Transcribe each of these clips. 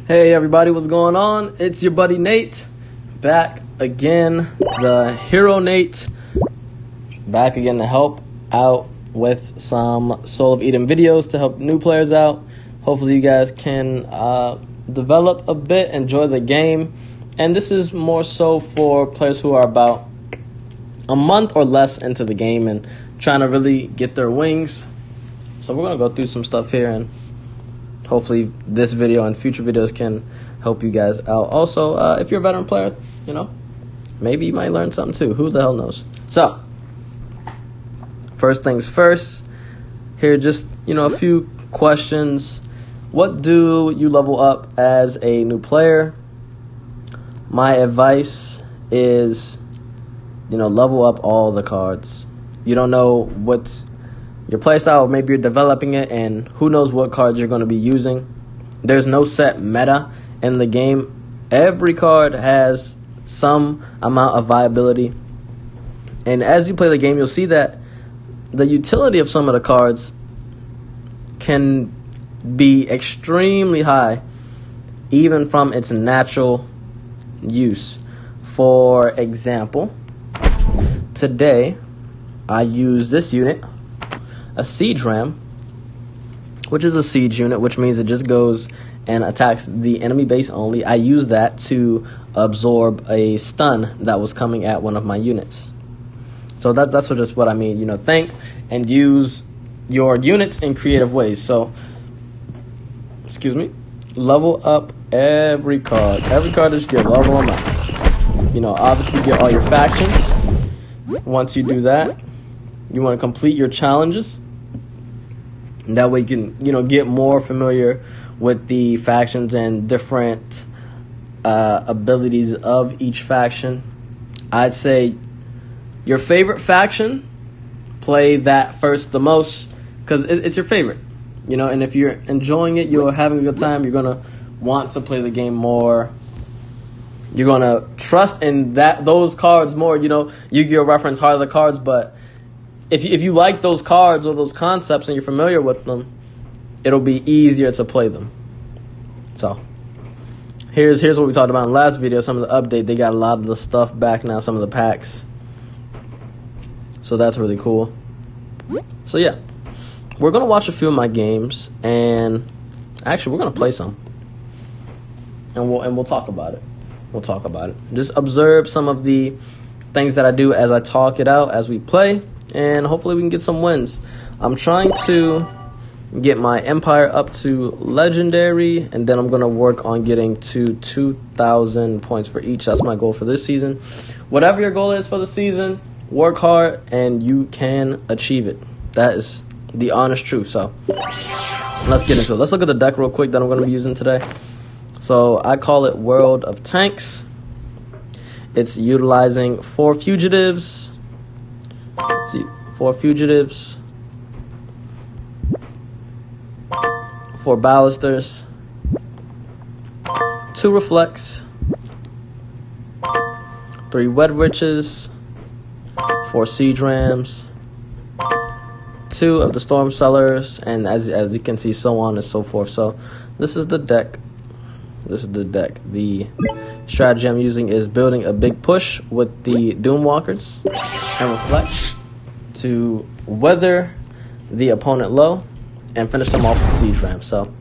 Hey everybody, what's going on? It's your buddy Nate, back again, the hero Nate, back again to help out with some Soul of Eden videos to help new players out. Hopefully you guys can develop a bit, enjoy the game, and this is more so for players who are about a month or less into the game and trying to really get their wings. So we're going to go through some stuff here, and hopefully this video and future videos can help you guys out. Also, if you're a veteran player, maybe you might learn something too. Who the hell knows? So, first things first, here just, a few questions. What do you level up as a new player? My advice is, level up all the cards. You don't know what's your playstyle, maybe you're developing it, and who knows what cards you're going to be using. There's no set meta in the game. Every card has some amount of viability. And as you play the game, you'll see that the utility of some of the cards can be extremely high, even from its natural use. For example, today I use this unit, a siege ram, which is a siege unit, which means it just goes and attacks the enemy base only. I use that to absorb a stun that was coming at one of my units. So that's just what I mean. Think and use your units in creative ways. So, level up every card. Every card that you get, level them up. Obviously get all your factions. Once you do that, you want to complete your challenges. That way you can, get more familiar with the factions and different abilities of each faction. I'd say your favorite faction, play that first the most, because it's your favorite. And if you're enjoying it, you're having a good time, you're going to want to play the game more. You're going to trust in those cards more. Yu-Gi-Oh! Reference Heart of the Cards, but if you like those cards or those concepts and you're familiar with them, it'll be easier to play them. So, here's what we talked about in the last video. Some of the update, they got a lot of the stuff back now, some of the packs. So that's really cool. So yeah, we're going to watch a few of my games, and actually we're going to play some. And we'll talk about it. Just observe some of the things that I do as I talk it out, as we play. And hopefully we can get some wins. I'm trying to get my empire up to legendary, and then I'm going to work on getting to 2,000 points for each. That's my goal for this season. Whatever your goal is for the season, work hard and you can achieve it. That is the honest truth. So let's get into it. Let's look at the deck real quick that I'm going to be using today. So I call it World of Tanks. It's utilizing 4 fugitives. 4 fugitives, 4 ballisters, 2 reflects, 3 wed witches, 4 siege rams, 2 of the storm sellers, and as you can see, so on and so forth. So this is the deck. The strategy I'm using is building a big push with the doom walkers and reflect to weather the opponent low and finish them off with siege ram. So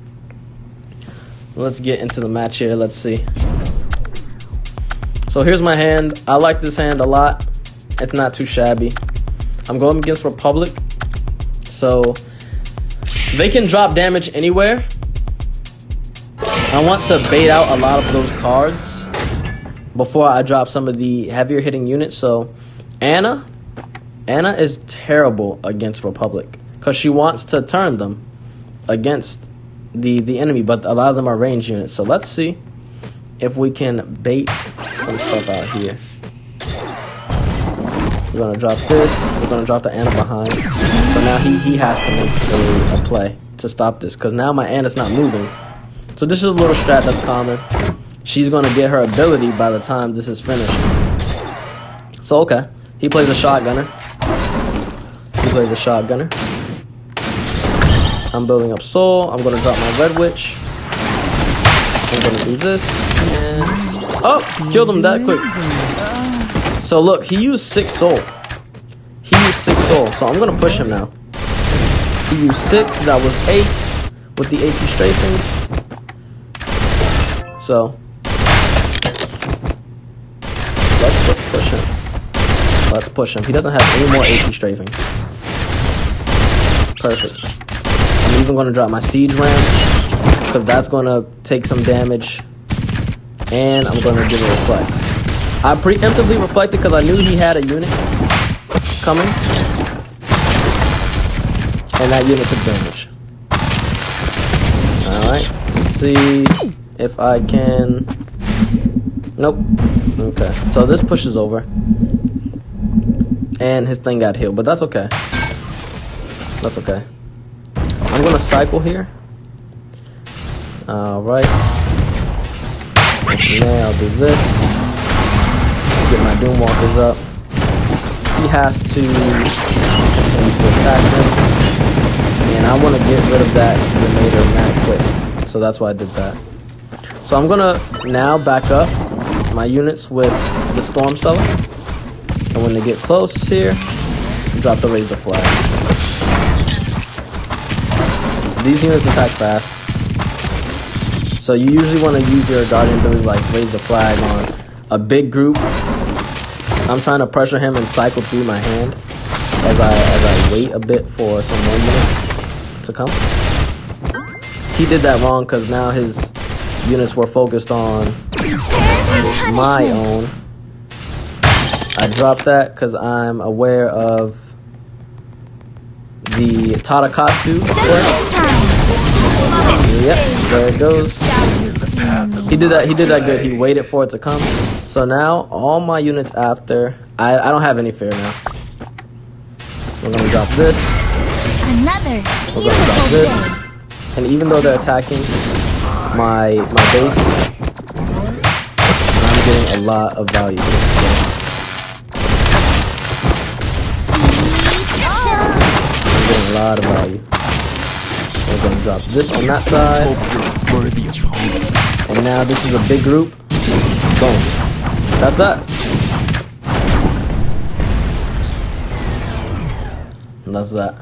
let's get into the match here. Let's see. So here's my hand. I like this hand a lot. It's not too shabby. I'm going against Republic, so they can drop damage anywhere. I want to bait out a lot of those cards before I drop some of the heavier hitting units. So Anna is terrible against Republic because she wants to turn them against the enemy, but a lot of them are ranged units. So let's see if we can bait some stuff out here. We're going to drop this. We're going to drop the Anna behind. So now he has to make a play to stop this, because now my Anna's not moving. So this is a little strat that's common. She's going to get her ability by the time this is finished. So, okay. He plays a shotgunner. I'm building up soul. I'm going to drop my red witch. I'm gonna do this, and oh, killed him that quick. So look, he used 6 soul. So I'm gonna push him now. He used 6, that was 8 with the AP strafings. So let's push him. Let's push him. He doesn't have any more AP strafings. Perfect. I'm even gonna drop my siege ram, because that's gonna take some damage. And I'm gonna give it a reflect. I preemptively reflected because I knew he had a unit coming. And that unit took damage. Alright. Let's see if I can... Nope. Okay. So this pushes over. And his thing got healed. But that's okay. That's okay. I'm going to cycle here. Alright. Now I'll do this. Get my Doomwalkers up. He has to attack them. And I want to get rid of that Grenader mad quick. So that's why I did that. So I'm going to now back up my units with the Storm Cellar. And when they get close here, drop the Raise the Flag. These units attack fast. So you usually want to use your Guardian ability like Raise the Flag on a big group. I'm trying to pressure him and cycle through my hand as I wait a bit for some more units to come. He did that wrong because now his units were focused on my own. I dropped that because I'm aware of the Tatakatsu. Yep, there it goes. He did that good. He waited for it to come. So now all my units after I don't have any fear now. We're gonna drop this. We're gonna drop this. And even though they're attacking my base, I'm getting a lot of value. I'm getting a lot of value. We're gonna drop this on that side. And now this is a big group. Boom. That's that. And that's that.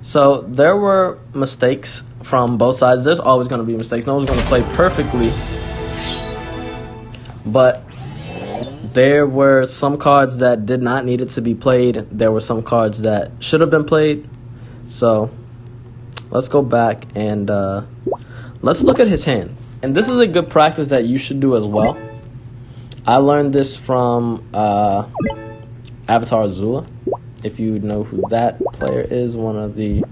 So there were mistakes from both sides. There's always going to be mistakes. No one's going to play perfectly. But there were some cards that did not need it to be played. There were some cards that should have been played. So let's go back and let's look at his hand. And this is a good practice that you should do as well. I learned this from Avatar Azula. If you know who that player is, one of the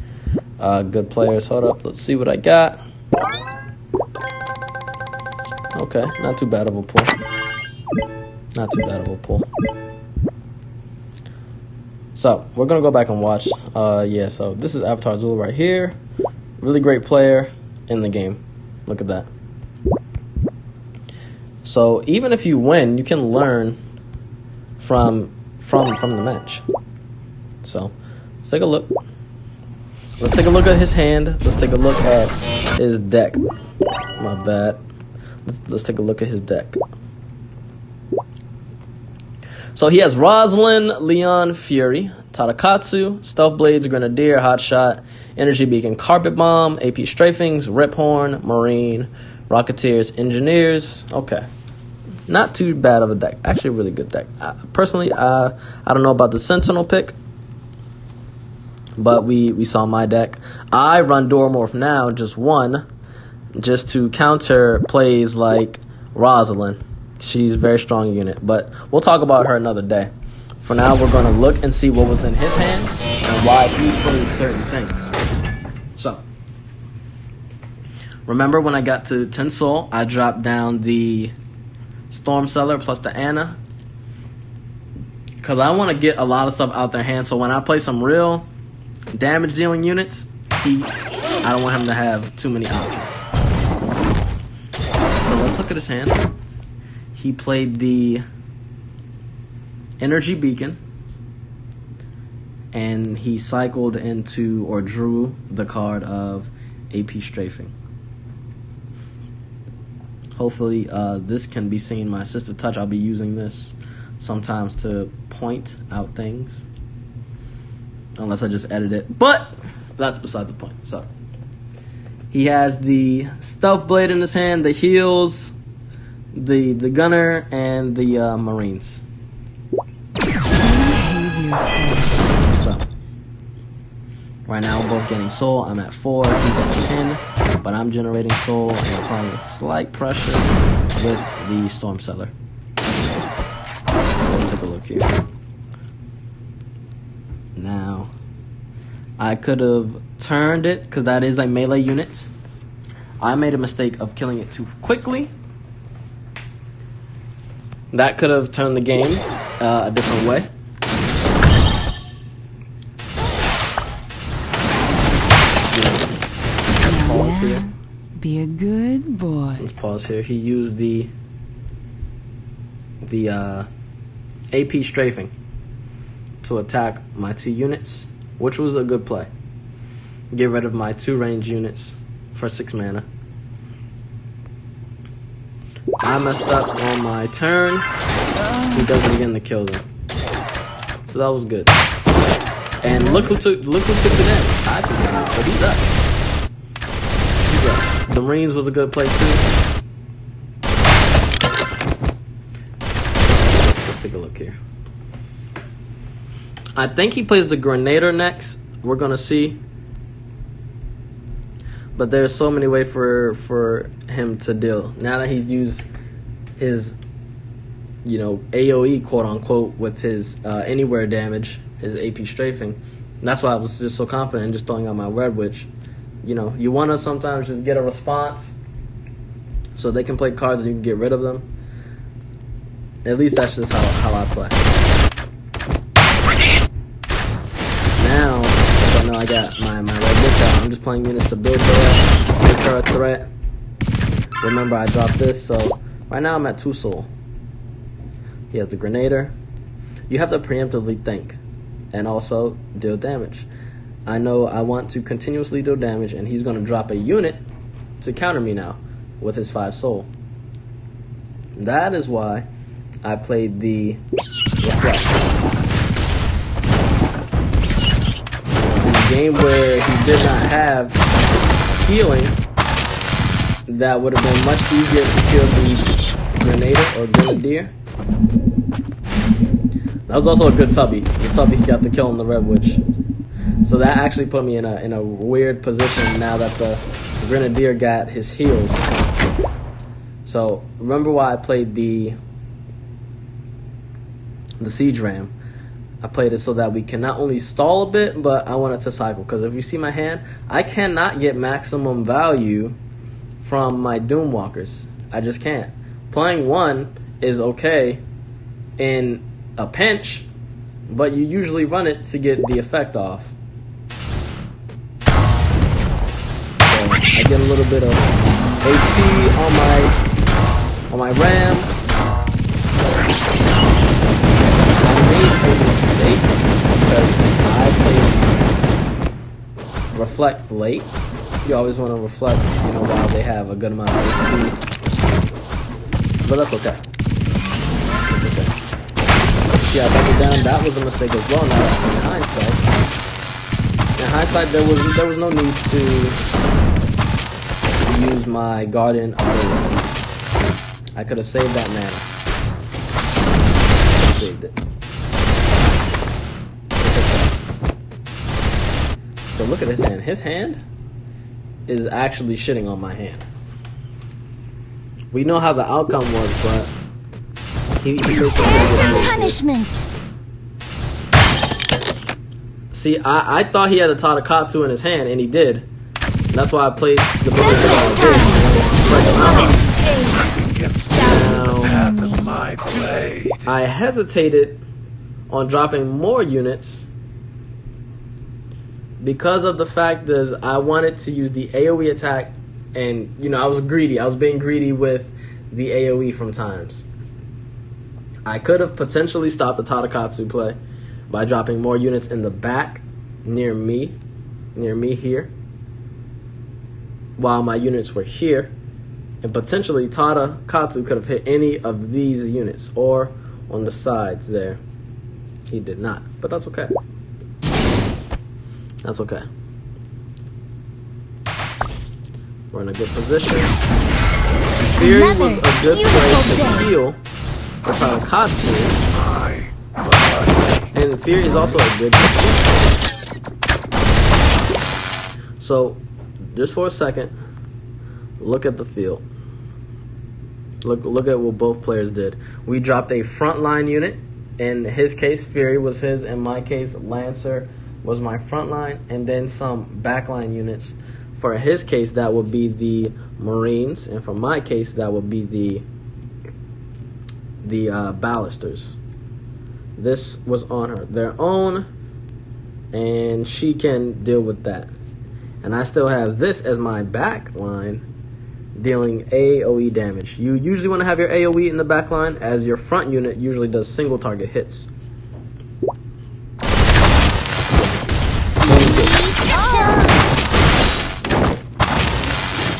good players. Hold up, let's see what I got. Okay, not too bad of a pull. Not too bad of a pull. So, we're going to go back and watch. Yeah, so this is Avatar Azula right here. Really great player in the game. Look at that. So, even if you win, you can learn from the match. So, let's take a look. Let's take a look at his hand. Let's take a look at his deck. My bad. Let's take a look at his deck. So he has Rosalind, Leon, Fury, Tatakatsu, Stealth Blades, Grenadier, Hotshot, Energy Beacon, Carpet Bomb, AP Strafings, Riphorn, Marine, Rocketeers, Engineers. Okay. Not too bad of a deck. Actually, a really good deck. Personally, I don't know about the Sentinel pick, but we saw my deck. I run Dormorph now, just one, just to counter plays like Rosalind. She's a very strong unit, but we'll talk about her another day. For now, we're going to look and see what was in his hand and why he played certain things. So, remember when I got to 10 soul, I dropped down the Storm Cellar plus the Anna, because I want to get a lot of stuff out their hand, so when I play some real damage dealing units, I don't want him to have too many options. So let's look at his hand. He played the Energy Beacon, and he cycled into or drew the card of AP Strafing. Hopefully this can be seen. My assistive touch, I'll be using this sometimes to point out things. Unless I just edit it. But that's beside the point. So he has the stealth blade in his hand, the heals, the gunner, and the marines. So right now we're both getting soul. I'm at 4, he's at 10, but I'm generating soul and applying slight pressure with the storm seller. Let's take a look here. Now I could have turned it because that is a melee unit. I made a mistake of killing it too quickly. That could have turned the game a different way. Pause here. Be a good boy. Let's pause here. He used the AP strafing to attack my 2 units, which was a good play. Get rid of my 2 range units for 6 mana. I messed up on my turn. He does it again to kill them. So that was good. And look who took it in. I took it in, but he's up. He's up. The Marines was a good play too. Let's take a look here. I think he plays the Grenader next. We're gonna see. But there's so many ways for him to deal. Now that he's used his, AOE, quote unquote, with his anywhere damage, his AP strafing. That's why I was just so confident in just throwing out my red witch. You want to sometimes just get a response so they can play cards and you can get rid of them. At least that's just how I play. Now, I know I got my red witch out. I'm just playing units to build her up, make her a threat. Remember, I dropped this, so right now I'm at 2 soul. He has the Grenader. You have to preemptively think and also deal damage. I know I want to continuously deal damage, and he's going to drop a unit to counter me now with his 5 soul. That is why I played the Reflect. In a game where he did not have healing, that would have been much easier to kill the Grenader or Grenadier. That was also a good Tubby. The Tubby got the kill on the Red Witch. So that actually put me in a weird position now that the Grenadier got his heals. So remember why I played the Siege Ram. I played it so that we can not only stall a bit, but I want it to cycle. Because if you see my hand, I cannot get maximum value from my Doomwalkers. I just can't. Playing 1 is okay in a pinch, but you usually run it to get the effect off. So I get a little bit of AP on my Ram. I made a mistake because I played Reflect late. You always want to reflect, while they have a good amount of AP. But that's okay. Yeah, I brought it down. That was a mistake as well. Now in hindsight, there was no need to use my Guardian ability. I could have saved that mana. Saved it. So look at his hand. His hand is actually shitting on my hand. We know how the outcome was, but he punishment. See, I thought he had a Tatakatsu in his hand, and he did. That's why I played the Now, I hesitated on dropping more units because of the fact that I wanted to use the AoE attack, and I was greedy. I was being greedy with the AoE from times. I could have potentially stopped the Tatakatsu play by dropping more units in the back near me here, while my units were here, And potentially Tada Katsu could have hit any of these units or on the sides there. He did not, but that's okay. That's okay. We're in a good position. Fury was a good play to steal for Tada Katsu. And Fury is also a good defense. So, just for a second, look at the field. Look at what both players did. We dropped a frontline unit. In his case, Fury was his. In my case, Lancer was my frontline. And then some backline units. For his case, that would be the Marines. And for my case, that would be the Ballisters. This was on her, their own, and she can deal with that. And I still have this as my back line, dealing AoE damage. You usually want to have your AoE in the back line, as your front unit usually does single target hits.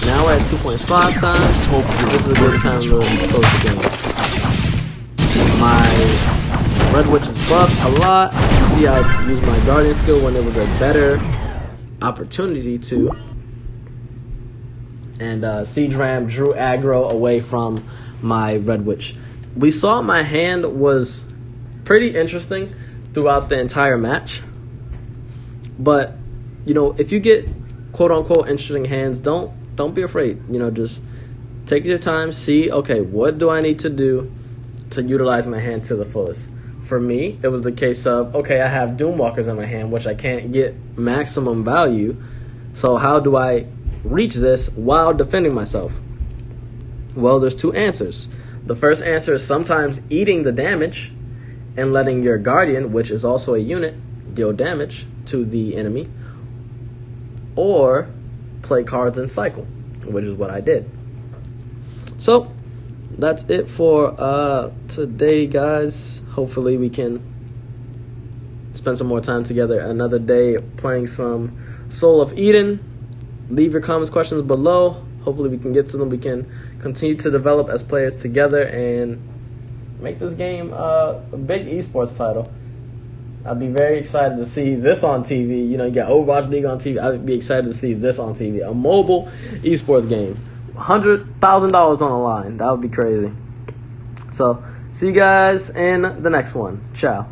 Now we're at 2.5 times. This is a good time to really close the game. My Red Witch is buffed a lot. You see, I used my Guardian skill when it was a better opportunity to. And Siege Ram drew aggro away from my Red Witch. We saw my hand was pretty interesting throughout the entire match. But, you know, if you get quote-unquote interesting hands, don't be afraid. You know, just take your time, see, okay, what do I need to do to utilize my hand to the fullest? For me, it was the case of, okay, I have Doomwalkers in my hand, which I can't get maximum value. So how do I reach this while defending myself? Well, there's two answers. The first answer is sometimes eating the damage and letting your Guardian, which is also a unit, deal damage to the enemy. Or play cards and cycle, which is what I did. So that's it for today, guys. Hopefully we can spend some more time together another day playing some Soul of Eden. Leave your comments, questions below. Hopefully we can get to them. We can continue to develop as players together and make this game a big esports title. I'd be very excited to see this on TV. You know, you got Overwatch League on TV. I'd be excited to see this on TV. A mobile esports game. $100,000 on the line. That would be crazy. So, see you guys in the next one. Ciao.